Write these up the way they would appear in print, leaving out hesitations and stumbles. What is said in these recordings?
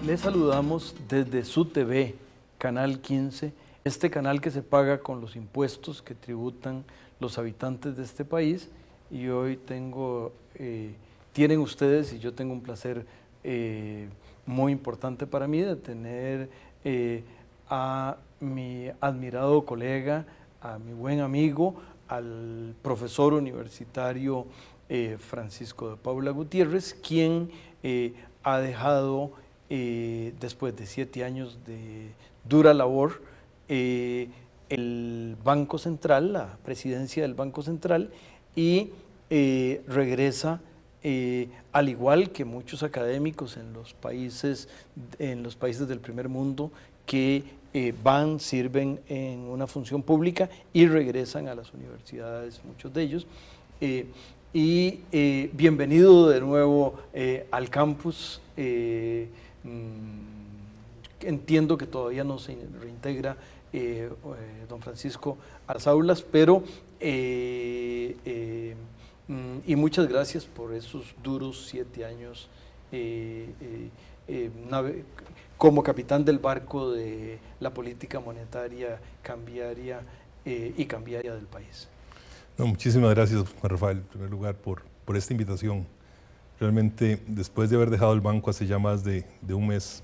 Les saludamos desde su TV, Canal 15, este canal que se paga con los impuestos que tributan los habitantes de este país. Y hoy tienen ustedes, y yo tengo un placer muy importante para mí de tener a mi admirado colega, a mi buen amigo, al profesor universitario Francisco de Paula Gutiérrez, quien ha dejado, después de 7 años de dura labor, el Banco Central, la presidencia del Banco Central, y regresa, al igual que muchos académicos en los países del primer mundo, que sirven en una función pública y regresan a las universidades, muchos de ellos. Bienvenido de nuevo al campus. Entiendo que todavía no se reintegra don Francisco a las aulas, pero y muchas gracias por esos duros 7 años como capitán del barco de la política monetaria, cambiaria y cambiaria del país. No, muchísimas gracias, Juan Rafael, en primer lugar, por esta invitación. Realmente, después de haber dejado el banco hace ya más de un mes,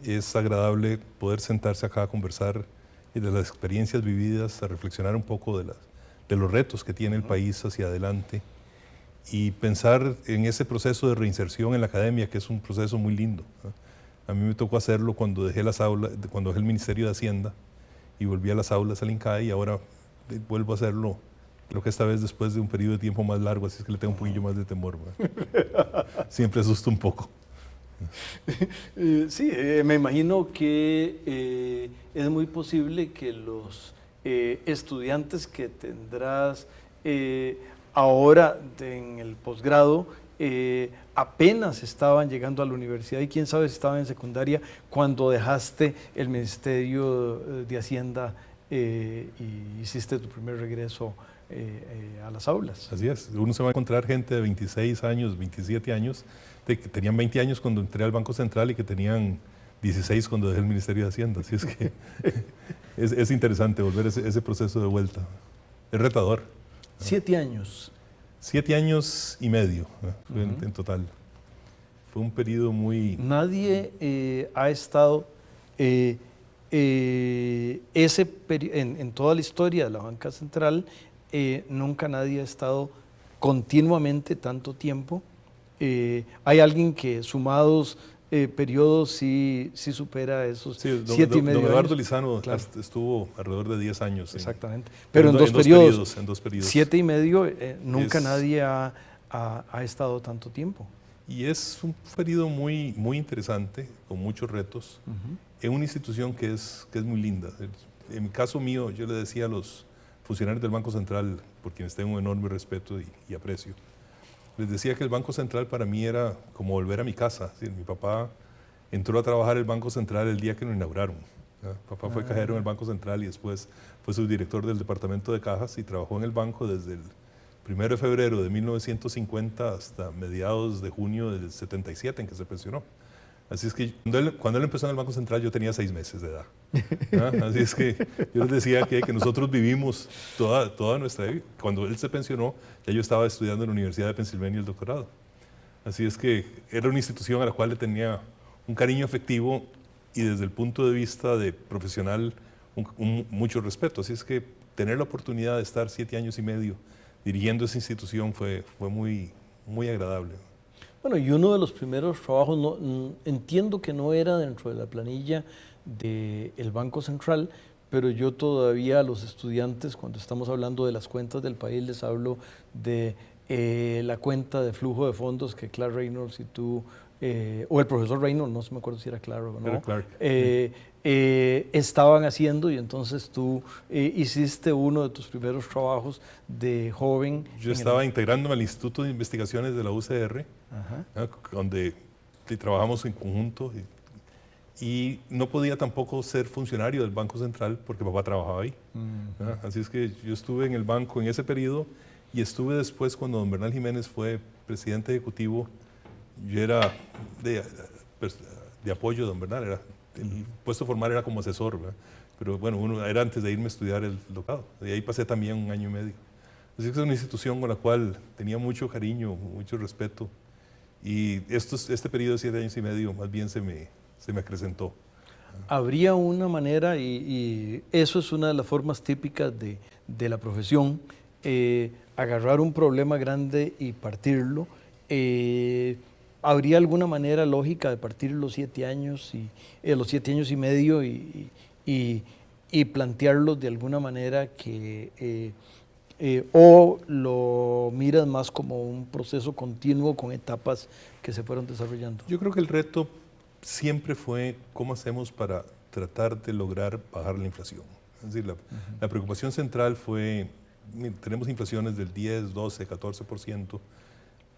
es agradable poder sentarse acá a conversar de las experiencias vividas, a reflexionar un poco de los retos que tiene el país hacia adelante y pensar en ese proceso de reinserción en la academia, que es un proceso muy lindo, ¿no? A mí me tocó hacerlo cuando dejé las aulas, cuando dejé el Ministerio de Hacienda y volví a las aulas al INCAE, y ahora vuelvo a hacerlo, creo que esta vez después de un periodo de tiempo más largo, así es que le tengo un poquillo más de temor, ¿no? Siempre asusta un poco. Sí, me imagino que es muy posible que los estudiantes que tendrás ahora en el posgrado apenas estaban llegando a la universidad, y quién sabe si estaban en secundaria cuando dejaste el Ministerio de Hacienda y hiciste tu primer regreso a las aulas. Así es, uno se va a encontrar gente de 26 años, 27 años, que tenían 20 años cuando entré al Banco Central y que tenían 16 cuando dejé el Ministerio de Hacienda. Así es que es interesante volver ese proceso de vuelta. Es retador. 7 años. 7 años y medio, ¿no? En total. Fue un periodo muy... Nadie ha estado en toda la historia de la banca central, nunca nadie ha estado continuamente tanto tiempo. Hay alguien que sumados periodos sí supera esos 7 y medio don Eduardo años. Lizano, Claro. Estuvo alrededor de 10 años. Exactamente. Pero en dos periodos. 7 y medio, nunca nadie ha estado tanto tiempo. Y es un periodo muy, muy interesante, con muchos retos, en una institución que es muy linda. En mi caso mío, yo le decía a los funcionarios del Banco Central, por quienes tengo un enorme respeto y aprecio, les decía que el Banco Central para mí era como volver a mi casa. ¿Sí? Mi papá entró a trabajar en el Banco Central el día que lo inauguraron. ¿Sí? Papá fue cajero en el Banco Central y después fue subdirector del departamento de cajas y trabajó en el banco desde el 1 de febrero de 1950 hasta mediados de junio del 77 en que se pensionó. Así es que cuando él empezó en el Banco Central yo tenía 6 meses de edad. ¿Ah? Así es que yo les decía que nosotros vivimos toda nuestra vida. Cuando él se pensionó, ya yo estaba estudiando en la Universidad de Pensilvania el doctorado. Así es que era una institución a la cual le tenía un cariño afectivo y desde el punto de vista de profesional mucho respeto. Así es que tener la oportunidad de estar 7 años y medio dirigiendo esa institución fue muy, muy agradable. Bueno, y uno de los primeros trabajos, entiendo que no era dentro de la planilla del Banco Central, pero yo todavía a los estudiantes, cuando estamos hablando de las cuentas del país, les hablo de la cuenta de flujo de fondos que Clark Reynolds y tú, o el profesor Reynolds, no me acuerdo si era Clark o no, Era Clark. estaban haciendo, y entonces tú hiciste uno de tus primeros trabajos de joven. Yo estaba integrándome al Instituto de Investigaciones de la UCR, donde trabajamos en conjunto y no podía tampoco ser funcionario del Banco Central porque papá trabajaba ahí. Así es que yo estuve en el banco en ese periodo y estuve después cuando don Bernal Jiménez fue presidente ejecutivo. Yo era de apoyo, don Bernal. El puesto formal era como asesor, ¿verdad? Pero bueno, uno era antes de irme a estudiar el doctorado. Y ahí pasé también 1 año y medio. Así que es una institución con la cual tenía mucho cariño, mucho respeto. Y este periodo de 7 años y medio más bien se me acrecentó. Habría una manera, y eso es una de las formas típicas de la profesión, agarrar un problema grande y partirlo. ¿Habría alguna manera lógica de partir los 7 años los 7 años y medio y plantearlos de alguna manera que o lo miras más como un proceso continuo con etapas que se fueron desarrollando? Yo creo que el reto siempre fue cómo hacemos para tratar de lograr bajar la inflación. Es decir, la preocupación central fue, tenemos inflaciones del 10, 12, 14%.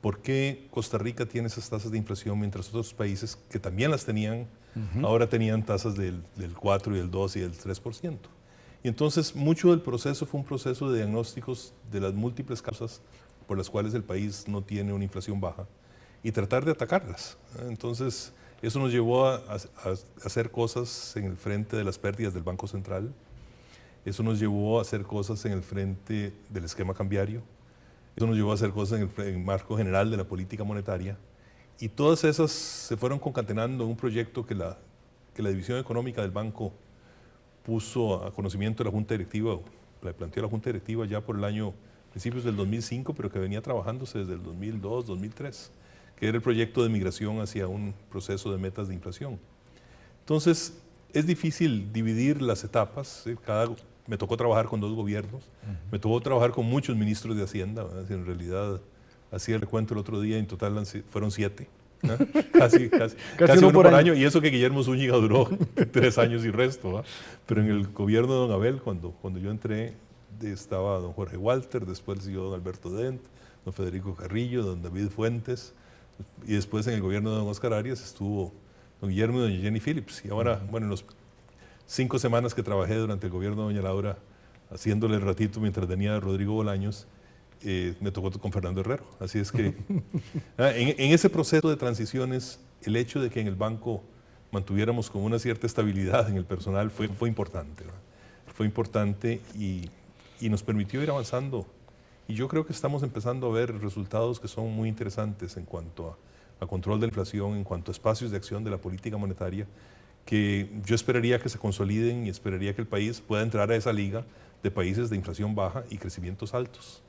¿Por qué Costa Rica tiene esas tasas de inflación mientras otros países que también las tenían, ahora tenían tasas del 4 y del 2 y del 3%? Y entonces mucho del proceso fue un proceso de diagnósticos de las múltiples causas por las cuales el país no tiene una inflación baja y tratar de atacarlas. Entonces eso nos llevó a hacer cosas en el frente de las pérdidas del Banco Central, eso nos llevó a hacer cosas en el frente del esquema cambiario, eso nos llevó a hacer cosas en el marco general de la política monetaria, y todas esas se fueron concatenando en un proyecto que la División Económica del Banco puso a conocimiento de la Junta Directiva, le planteó a la Junta Directiva ya por el año, principios del 2005, pero que venía trabajándose desde el 2002, 2003, que era el proyecto de migración hacia un proceso de metas de inflación. Entonces, es difícil dividir las etapas, ¿sí? Me tocó trabajar con 2 gobiernos, me tocó trabajar con muchos ministros de Hacienda, en realidad hacía el recuento el otro día, en total fueron 7, ¿no? casi uno por año, y eso que Guillermo Zúñiga duró 3 años y resto, ¿va? Pero en el gobierno de don Abel, cuando yo entré, estaba don Jorge Walter, después siguió don Alberto Dent, don Federico Carrillo, don David Fuentes, y después en el gobierno de don Oscar Arias estuvo don Guillermo y doña Jenny Phillips. Y ahora, bueno, en las 5 semanas que trabajé durante el gobierno de doña Laura, haciéndole el ratito mientras tenía a Rodrigo Bolaños, me tocó con Fernando Herrero. Así es que en ese proceso de transiciones, el hecho de que en el banco mantuviéramos como una cierta estabilidad en el personal fue importante, ¿verdad? Fue importante y nos permitió ir avanzando. Y yo creo que estamos empezando a ver resultados que son muy interesantes en cuanto a control de la inflación, en cuanto a espacios de acción de la política monetaria, que yo esperaría que se consoliden y esperaría que el país pueda entrar a esa liga de países de inflación baja y crecimientos altos.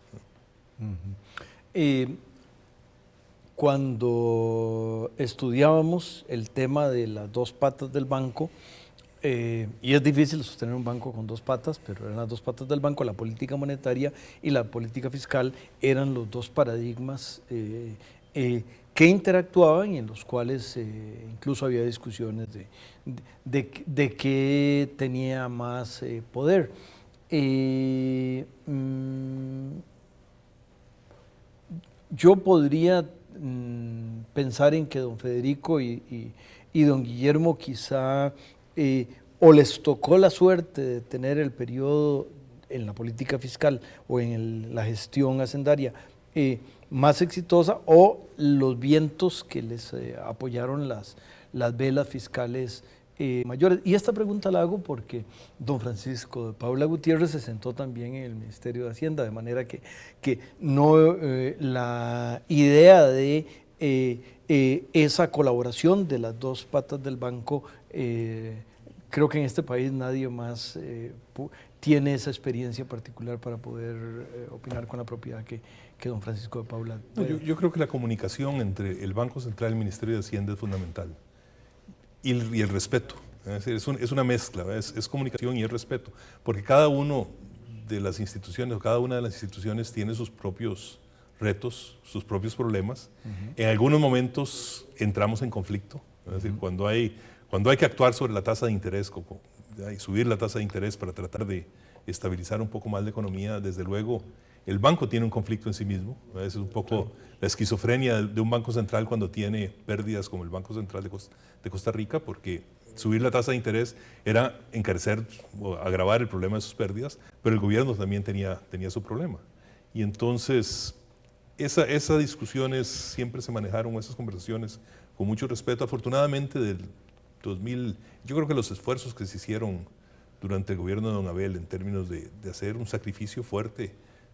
Cuando estudiábamos el tema de las 2 patas del banco, y es difícil sostener un banco con 2 patas, pero eran las 2 patas del banco, la política monetaria y la política fiscal eran los 2 paradigmas que interactuaban y en los cuales incluso había discusiones de qué tenía más poder. Yo podría pensar en que don Federico y don Guillermo quizá o les tocó la suerte de tener el periodo en la política fiscal o en la gestión hacendaria más exitosa, o los vientos que les apoyaron las velas fiscales mayores. Y esta pregunta la hago porque don Francisco de Paula Gutiérrez se sentó también en el Ministerio de Hacienda, de manera que no la idea de esa colaboración de las 2 patas del banco, creo que en este país nadie más tiene esa experiencia particular para poder opinar con la propiedad que don Francisco de Paula. Yo creo que la comunicación entre el Banco Central y el Ministerio de Hacienda es fundamental. Y el respeto, es una mezcla, es comunicación y el respeto, porque cada una de las instituciones tiene sus propios retos, sus propios problemas. En algunos momentos entramos en conflicto, es decir, cuando hay que actuar sobre la tasa de interés, y subir la tasa de interés para tratar de estabilizar un poco más la economía, desde luego el banco tiene un conflicto en sí mismo. Es un poco la esquizofrenia de un banco central cuando tiene pérdidas como el Banco Central de Costa Rica, porque subir la tasa de interés era encarecer o agravar el problema de sus pérdidas, pero el gobierno también tenía su problema. Y entonces esas discusiones siempre se manejaron, esas conversaciones, con mucho respeto. Afortunadamente, yo creo que los esfuerzos que se hicieron durante el gobierno de don Abel en términos de hacer un sacrificio fuerte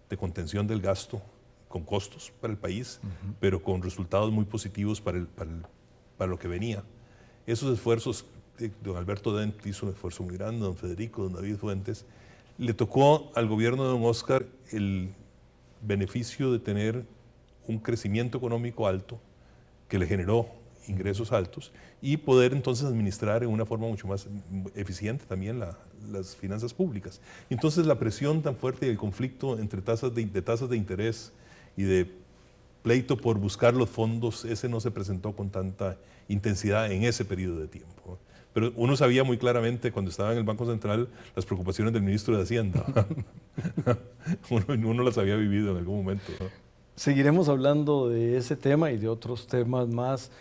de contención del gasto con costos para el país, pero con resultados muy positivos para lo que venía. Esos esfuerzos, don Alberto Dent hizo un esfuerzo muy grande, don Federico, don David Fuentes. Le tocó al gobierno de don Oscar el beneficio de tener un crecimiento económico alto que le generó ingresos altos y poder entonces administrar en una forma mucho más eficiente también las finanzas públicas. Entonces la presión tan fuerte y el conflicto entre tasas de interés y de pleito por buscar los fondos, ese no se presentó con tanta intensidad en ese periodo de tiempo. Pero uno sabía muy claramente cuando estaba en el Banco Central las preocupaciones del ministro de Hacienda. uno las había vivido en algún momento, ¿no? Seguiremos hablando de ese tema y de otros temas más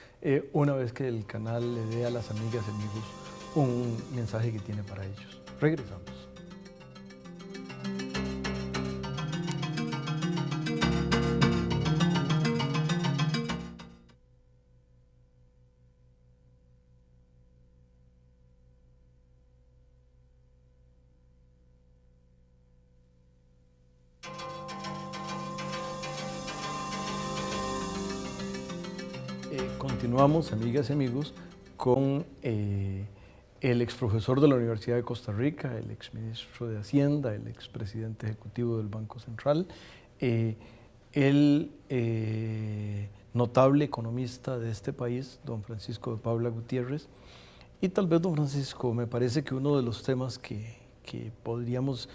una vez que el canal le dé a las amigas y amigos un mensaje que tiene para ellos. Regresamos. Continuamos, amigas y amigos, con el exprofesor de la Universidad de Costa Rica, el exministro de Hacienda, el expresidente ejecutivo del Banco Central, el notable economista de este país, don Francisco de Paula Gutiérrez. Y tal vez, don Francisco, me parece que uno de los temas que podríamos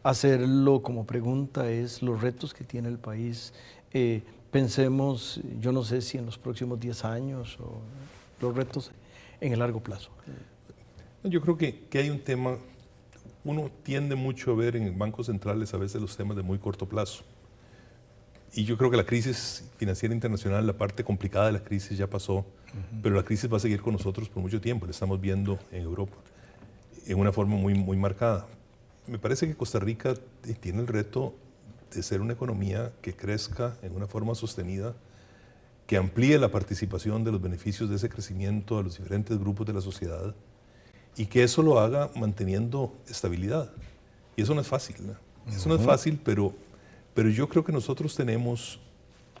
hacerlo como pregunta es los retos que tiene el país. Pensemos, yo no sé si en los próximos 10 años o los retos en el largo plazo. Yo creo que hay un tema, uno tiende mucho a ver en bancos centrales a veces los temas de muy corto plazo. Y yo creo que la crisis financiera internacional, la parte complicada de la crisis ya pasó, pero la crisis va a seguir con nosotros por mucho tiempo, la estamos viendo en Europa en una forma muy marcada. Me parece que Costa Rica tiene el reto de ser una economía que crezca en una forma sostenida, que amplíe la participación de los beneficios de ese crecimiento a los diferentes grupos de la sociedad y que eso lo haga manteniendo estabilidad. Y eso no es fácil, ¿no? Eso no es fácil, pero yo creo que nosotros tenemos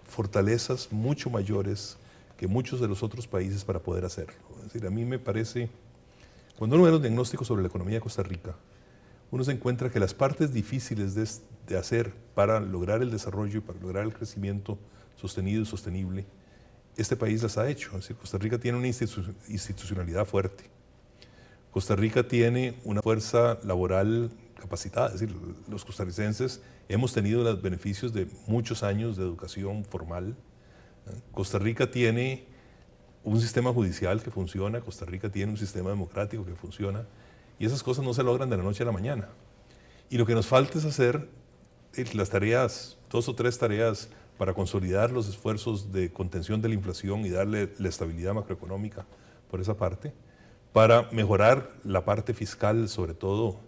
fortalezas mucho mayores que muchos de los otros países para poder hacerlo. Es decir, a mí me parece, cuando uno ve los diagnósticos sobre la economía de Costa Rica, uno se encuentra que las partes difíciles de hacer para lograr el desarrollo y para lograr el crecimiento sostenido y sostenible, este país las ha hecho. Es decir, Costa Rica tiene una institucionalidad fuerte. Costa Rica tiene una fuerza laboral capacitada. Es decir, los costarricenses hemos tenido los beneficios de muchos años de educación formal. Costa Rica tiene un sistema judicial que funciona, Costa Rica tiene un sistema democrático que funciona, y esas cosas no se logran de la noche a la mañana. Y lo que nos falta es hacer las tareas, 2 o 3 tareas para consolidar los esfuerzos de contención de la inflación y darle la estabilidad macroeconómica por esa parte, para mejorar la parte fiscal, sobre todo,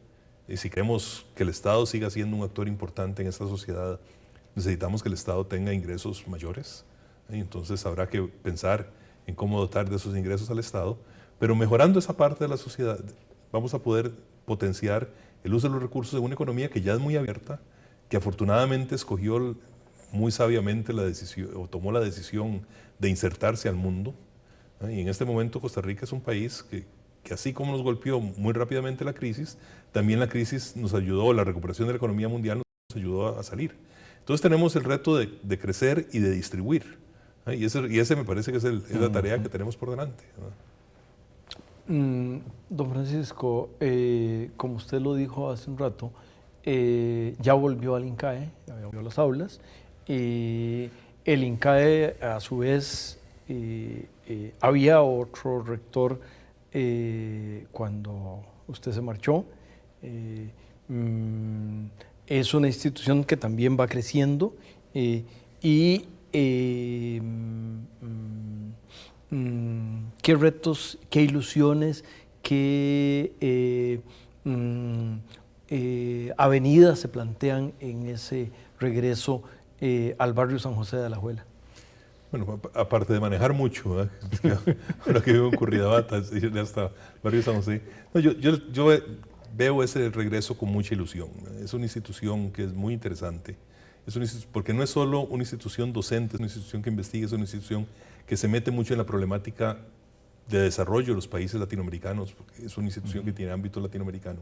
si queremos que el Estado siga siendo un actor importante en esta sociedad, necesitamos que el Estado tenga ingresos mayores, y entonces habrá que pensar en cómo dotar de esos ingresos al Estado, pero mejorando esa parte de la sociedad, vamos a poder potenciar el uso de los recursos de una economía que ya es muy abierta, que afortunadamente escogió muy sabiamente la decisión, o tomó la decisión de insertarse al mundo. Y en este momento Costa Rica es un país que así como nos golpeó muy rápidamente la crisis, también la crisis nos ayudó, la recuperación de la economía mundial nos ayudó a salir. Entonces tenemos el reto de crecer y de distribuir. Y ese me parece que es la tarea que tenemos por delante. Don Francisco, como usted lo dijo hace un rato, ya volvió al INCAE, ya volvió a las aulas. El INCAE, a su vez, había otro rector cuando usted se marchó. Es una institución que también va creciendo qué retos, qué ilusiones, qué avenidas se plantean en ese regreso al barrio San José de Alajuela. Bueno, aparte de manejar mucho, ahora que vivo en Curridabat, hasta Barrio San José, no, yo veo ese regreso con mucha ilusión. Es una institución que es muy interesante, porque no es solo una institución docente, es una institución que investiga, es una institución que se mete mucho en la problemática de desarrollo de los países latinoamericanos, porque es una institución que tiene ámbito latinoamericano.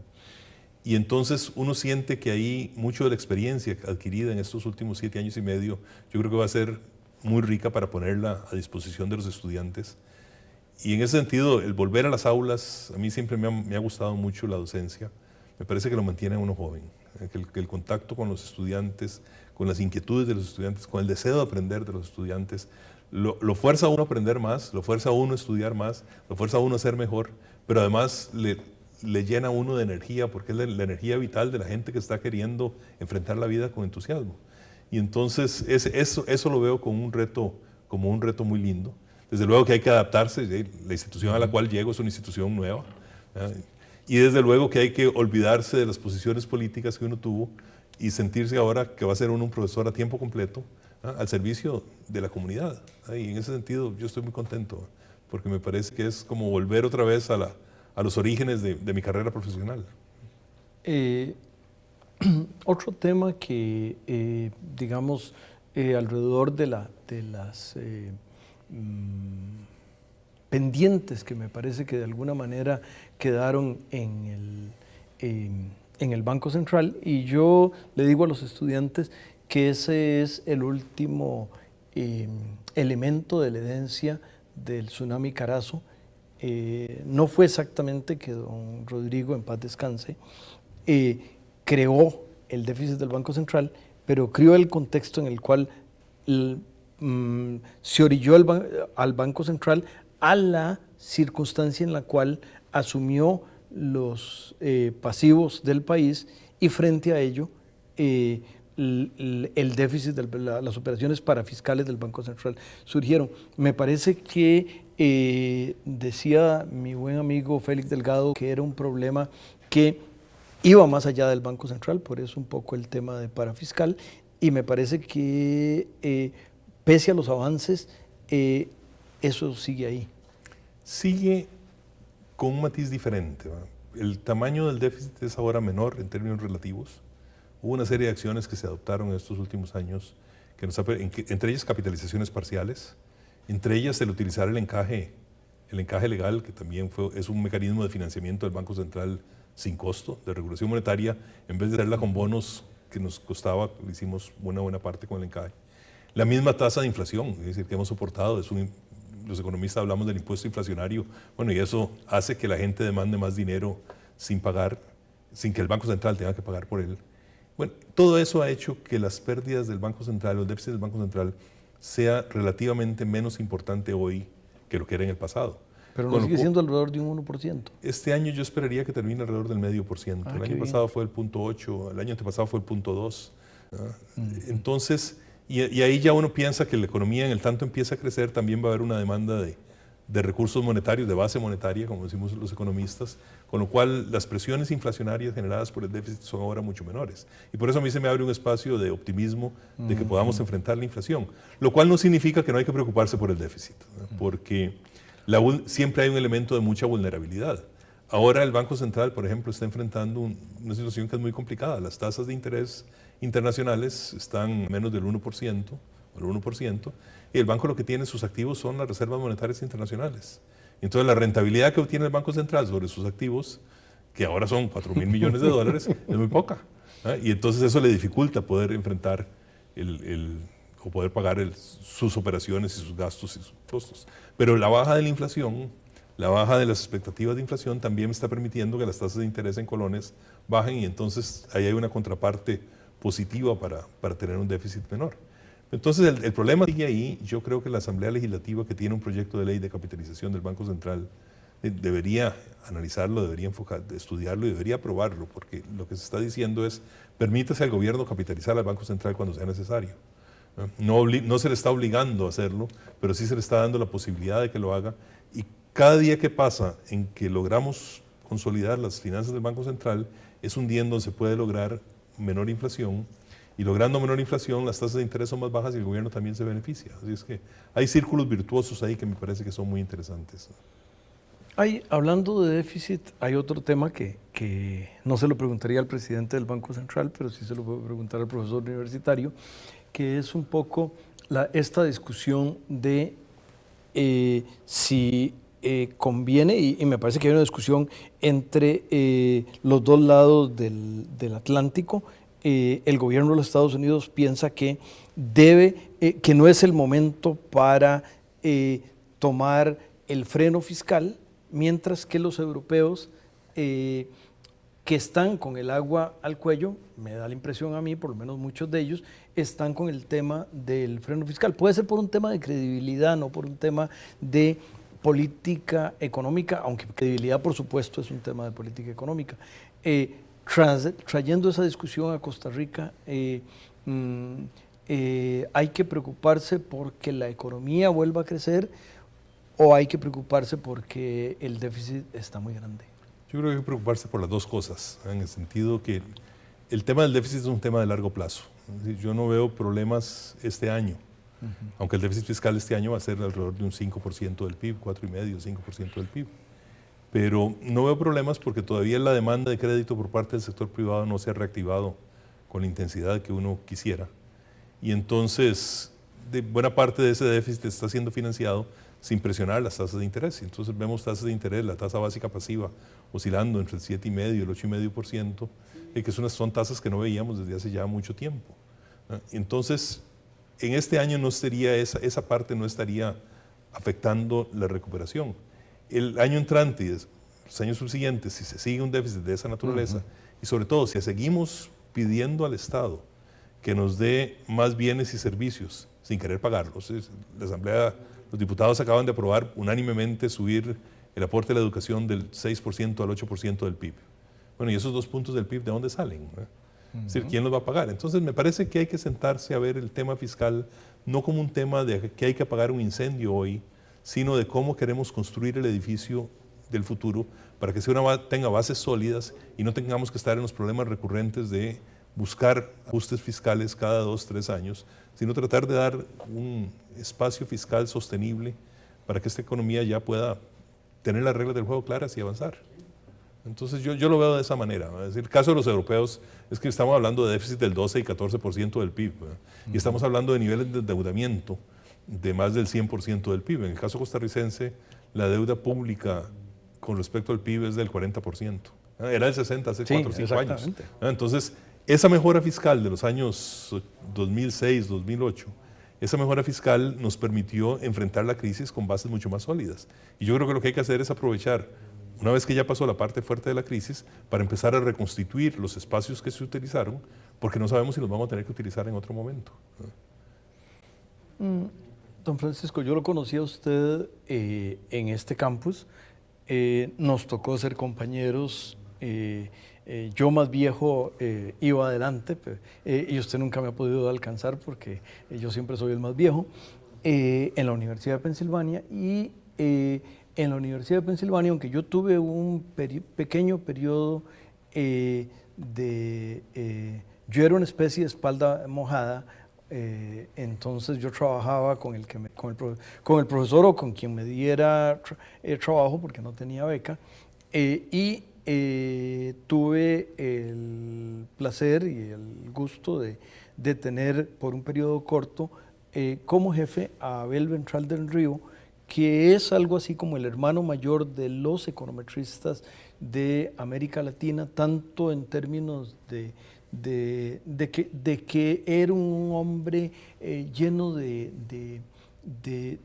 Y entonces uno siente que ahí mucho de la experiencia adquirida en estos últimos 7 años y medio, yo creo que va a ser muy rica para ponerla a disposición de los estudiantes. Y en ese sentido, el volver a las aulas, a mí siempre me ha gustado mucho la docencia. Me parece que lo mantiene a uno joven, que el contacto con los estudiantes, con las inquietudes de los estudiantes, con el deseo de aprender de los estudiantes, lo fuerza a uno a aprender más, lo fuerza a uno a estudiar más, lo fuerza a uno a ser mejor, pero además le llena a uno de energía, porque es la energía vital de la gente que está queriendo enfrentar la vida con entusiasmo. Y entonces eso lo veo como un reto muy lindo. Desde luego que hay que adaptarse, la institución a la cual llego es una institución nueva, ¿verdad? Y desde luego que hay que olvidarse de las posiciones políticas que uno tuvo y sentirse ahora que va a ser uno un profesor a tiempo completo, ¿verdad? Al servicio de la comunidad, ¿verdad? Y en ese sentido yo estoy muy contento, porque me parece que es como volver otra vez a los orígenes de mi carrera profesional. Otro tema que, digamos, alrededor de las pendientes que me parece que de alguna manera quedaron en el Banco Central, y yo le digo a los estudiantes que ese es el último elemento de la herencia del tsunami Carazo. No fue exactamente que don Rodrigo, en paz descanse, creó el déficit del Banco Central, pero creó el contexto en el cual se orilló al Banco Central a la circunstancia en la cual asumió los pasivos del país, y frente a ello el déficit, las operaciones parafiscales del Banco Central surgieron. Me parece que decía mi buen amigo Félix Delgado que era un problema que iba más allá del Banco Central, por eso un poco el tema de parafiscal, y me parece que pese a los avances, eso sigue ahí. Sigue con un matiz diferente, ¿verdad? El tamaño del déficit es ahora menor en términos relativos. Hubo una serie de acciones que se adoptaron en estos últimos años, entre ellas capitalizaciones parciales, entre ellas el utilizar el encaje legal, que también es un mecanismo de financiamiento del Banco Central sin costo, de regulación monetaria, en vez de hacerla con bonos que nos costaba, hicimos una buena parte con el encaje. La misma tasa de inflación, es decir, que hemos soportado, los economistas hablamos del impuesto inflacionario, bueno, y eso hace que la gente demande más dinero sin pagar, sin que el Banco Central tenga que pagar por él. Bueno, todo eso ha hecho que las pérdidas del Banco Central, o el déficit del Banco Central, sea relativamente menos importante hoy que lo que era en el pasado. Pero no sigue siendo alrededor de un 1%. Este año yo esperaría que termine alrededor del 0,5%. El año pasado fue el 0,8%, el año antepasado fue el 0,2%. Entonces, y ahí ya uno piensa que la economía, en el tanto empieza a crecer, también va a haber una demanda de recursos monetarios, de base monetaria, como decimos los economistas, con lo cual las presiones inflacionarias generadas por el déficit son ahora mucho menores. Y por eso a mí se me abre un espacio de optimismo de que podamos enfrentar la inflación, lo cual no significa que no hay que preocuparse por el déficit, ¿no? Porque siempre hay un elemento de mucha vulnerabilidad. Ahora el Banco Central, por ejemplo, está enfrentando una situación que es muy complicada. Las tasas de interés internacionales están menos del 1%, o el 1%, y el banco lo que tiene en sus activos son las reservas monetarias internacionales. Entonces la rentabilidad que obtiene el Banco Central sobre sus activos, que ahora son 4.000 millones de dólares, es muy poca, ¿eh? Y entonces eso le dificulta poder enfrentar o poder pagar sus operaciones y sus gastos y sus costos. Pero la baja de la inflación, la baja de las expectativas de inflación también está permitiendo que las tasas de interés en colones bajen, y entonces ahí hay una contraparte positiva para tener un déficit menor. Entonces el problema sigue ahí. Yo creo que la Asamblea Legislativa, que tiene un proyecto de ley de capitalización del Banco Central, debería analizarlo, debería estudiarlo y debería aprobarlo, porque lo que se está diciendo es: permítase al gobierno capitalizar al Banco Central cuando sea necesario. No se le está obligando a hacerlo, pero sí se le está dando la posibilidad de que lo haga, y cada día que pasa en que logramos consolidar las finanzas del Banco Central es un día en donde se puede lograr menor inflación y logrando menor inflación, las tasas de interés son más bajas y el gobierno también se beneficia. Así es que hay círculos virtuosos ahí que me parece que son muy interesantes. Hablando de déficit, hay otro tema que no se lo preguntaría al presidente del Banco Central, pero sí se lo puedo preguntar al profesor universitario, que es un poco esta discusión de si conviene, y me parece que hay una discusión entre los dos lados del Atlántico. El gobierno de los Estados Unidos piensa que que no es el momento para tomar el freno fiscal, mientras que los europeos que están con el agua al cuello, me da la impresión a mí, por lo menos muchos de ellos, están con el tema del freno fiscal. Puede ser por un tema de credibilidad, no por un tema de política económica, aunque credibilidad, por supuesto, es un tema de política económica. Trayendo esa discusión a Costa Rica, hay que preocuparse porque la economía vuelva a crecer, ¿o hay que preocuparse porque el déficit está muy grande? Yo creo que hay que preocuparse por las dos cosas, en el sentido que el tema del déficit es un tema de largo plazo. Es decir, yo no veo problemas este año, aunque el déficit fiscal este año va a ser alrededor de un 5% del PIB, 4,5%, 5% del PIB. Pero no veo problemas porque todavía la demanda de crédito por parte del sector privado no se ha reactivado con la intensidad que uno quisiera. Y entonces, buena parte de ese déficit está siendo financiado sin presionar las tasas de interés. Entonces vemos tasas de interés, la tasa básica pasiva, oscilando entre el 7,5% y el 8,5%, que son tasas que no veíamos desde hace ya mucho tiempo. Entonces, en este año no sería esa parte no estaría afectando la recuperación. El año entrante y los años subsiguientes, si se sigue un déficit de esa naturaleza, y sobre todo si seguimos pidiendo al Estado que nos dé más bienes y servicios sin querer pagarlos, la Asamblea, los diputados acaban de aprobar unánimemente subir el aporte a la educación del 6% al 8% del PIB. Bueno, y esos 2 puntos del PIB, ¿de dónde salen? Es decir, ¿quién los va a pagar? Entonces, me parece que hay que sentarse a ver el tema fiscal no como un tema de que hay que apagar un incendio hoy, sino de cómo queremos construir el edificio del futuro para que tenga bases sólidas y no tengamos que estar en los problemas recurrentes de buscar ajustes fiscales cada 2, 3 años, sino tratar de dar un espacio fiscal sostenible para que esta economía ya pueda tener las reglas del juego claras y avanzar. Entonces yo lo veo de esa manera. Es decir, el caso de los europeos es que estamos hablando de déficit del 12 y 14% del PIB, y estamos hablando de niveles de endeudamiento de más del 100% del PIB. En el caso costarricense, la deuda pública con respecto al PIB es del 40%. Era del 60 hace 4 o 5 años. Entonces, esa mejora fiscal de los años 2006, 2008, esa mejora fiscal nos permitió enfrentar la crisis con bases mucho más sólidas. Y yo creo que lo que hay que hacer es aprovechar, una vez que ya pasó la parte fuerte de la crisis, para empezar a reconstituir los espacios que se utilizaron, porque no sabemos si los vamos a tener que utilizar en otro momento. Don Francisco, yo lo conocí a usted en este campus. Nos tocó ser compañeros. Yo más viejo iba adelante y usted nunca me ha podido alcanzar porque yo siempre soy el más viejo, en la Universidad de Pensilvania. Y en la Universidad de Pensilvania, aunque yo tuve un pequeño periodo yo era una especie de espalda mojada, entonces yo trabajaba con el profesor o con quien me diera trabajo porque no tenía beca, y tuve el placer y el gusto de tener por un periodo corto como jefe a Abel Ventral del Río, que es algo así como el hermano mayor de los econometristas de América Latina, tanto en términos de que era un hombre lleno de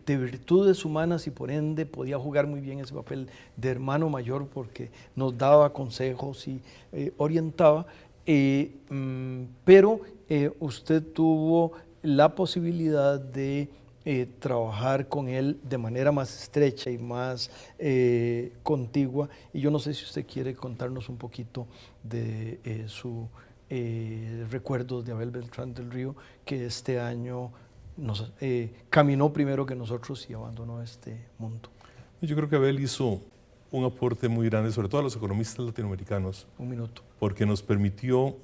virtudes humanas y por ende podía jugar muy bien ese papel de hermano mayor porque nos daba consejos y orientaba, pero usted tuvo la posibilidad de trabajar con él de manera más estrecha y más contigua, y yo no sé si usted quiere contarnos un poquito de su recuerdos de Abel Beltrán del Río, que este año caminó primero que nosotros y abandonó este mundo. Yo creo que Abel hizo un aporte muy grande, sobre todo a los economistas latinoamericanos. Un minuto. Porque nos permitió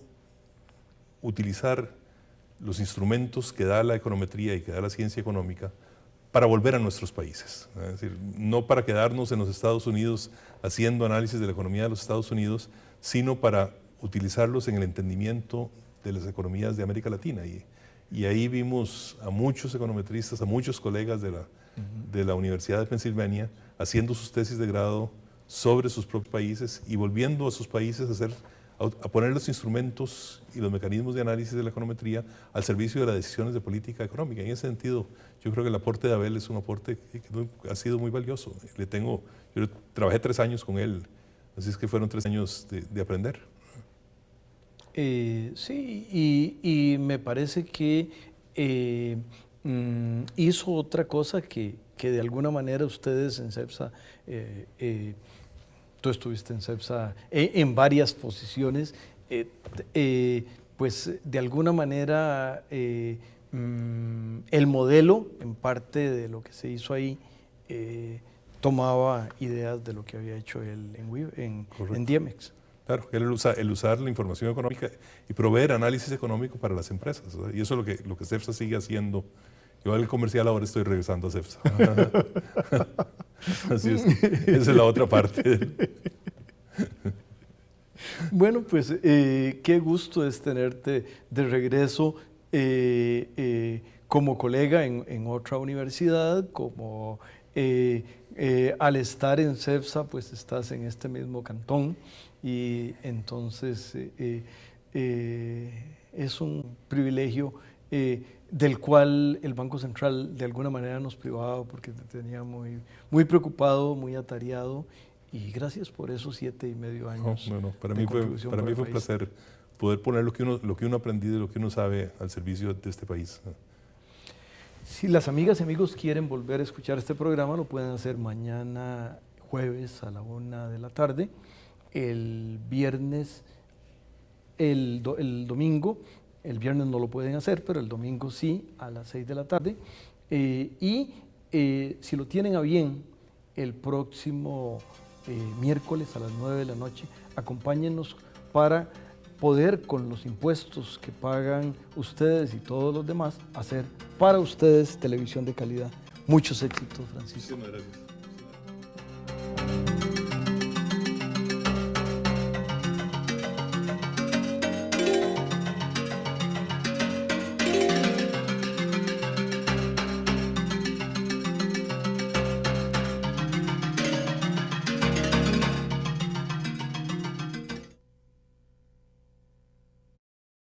utilizar los instrumentos que da la econometría y que da la ciencia económica para volver a nuestros países. Es decir, no para quedarnos en los Estados Unidos haciendo análisis de la economía de los Estados Unidos, sino para utilizarlos en el entendimiento de las economías de América Latina. Y ahí vimos a muchos econometristas, a muchos colegas de la Universidad de Pensilvania haciendo sus tesis de grado sobre sus propios países y volviendo a sus países a poner los instrumentos y los mecanismos de análisis de la econometría al servicio de las decisiones de política económica. En ese sentido, yo creo que el aporte de Abel es un aporte que ha sido muy valioso. Yo trabajé 3 años con él, así es que fueron 3 años de aprender. Sí, y me parece que hizo otra cosa que de alguna manera ustedes en CEPSA, tú estuviste en CEPSA en varias posiciones, pues de alguna manera el modelo, en parte de lo que se hizo ahí, tomaba ideas de lo que había hecho él en Diemex. Claro, el usar la información económica y proveer análisis económico para las empresas, ¿verdad? Y eso es lo que CEPSA sigue haciendo. Yo al comercial ahora estoy regresando a CEPSA. Así es, esa es la otra parte. Bueno, pues qué gusto es tenerte de regreso como colega en otra universidad, como al estar en CEPSA, pues estás en este mismo cantón y entonces es un privilegio del cual el Banco Central de alguna manera nos privaba porque te tenía muy preocupado, muy atareado. Y gracias por esos 7,5 años. Para mí fue un placer poder poner lo que uno ha aprendido y lo que uno sabe al servicio de este país. Si las amigas y amigos quieren volver a escuchar este programa, lo pueden hacer mañana jueves a la 1 de la tarde, el viernes, el domingo. El viernes no lo pueden hacer, pero el domingo sí, a las 6 de la tarde. Si lo tienen a bien, el próximo miércoles a las 9 de la noche, acompáñenos para poder, con los impuestos que pagan ustedes y todos los demás, hacer para ustedes televisión de calidad. Muchos éxitos, Francisco. Muchísimas gracias.